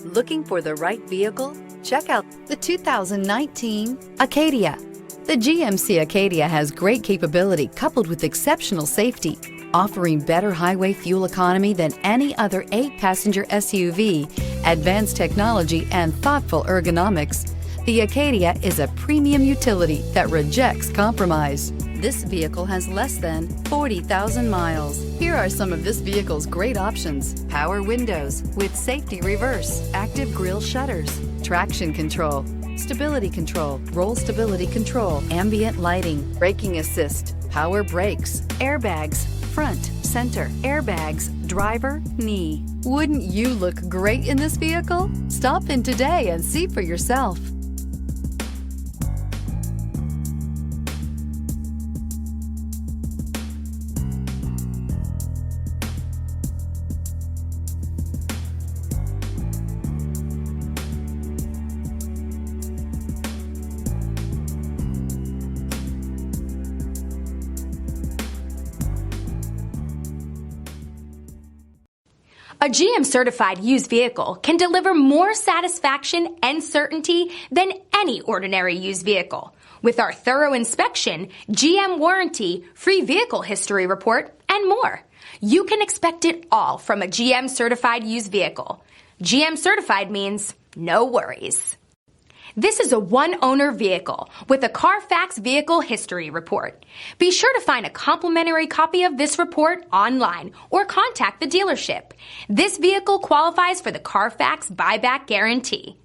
Looking for the right vehicle? Check out the 2019 Acadia. The GMC Acadia has great capability coupled with exceptional safety, offering better highway fuel economy than any other 8-passenger SUV, advanced technology, and thoughtful ergonomics. The Acadia is a premium utility that rejects compromise. This vehicle has less than 40,000 miles. Here are some of this vehicle's great options: power windows with safety reverse, active grille shutters, traction control, stability control, roll stability control, ambient lighting, braking assist, power brakes, airbags, front, center, airbags, driver, knee. Wouldn't you look great in this vehicle? Stop in today and see for yourself. A GM-certified used vehicle can deliver more satisfaction and certainty than any ordinary used vehicle. With our thorough inspection, GM warranty, free vehicle history report, and more. You can expect it all from a GM-certified used vehicle. GM-certified means no worries. This is a one-owner vehicle with a Carfax Vehicle History Report. Be sure to find a complimentary copy of this report online or contact the dealership. This vehicle qualifies for the Carfax Buyback Guarantee.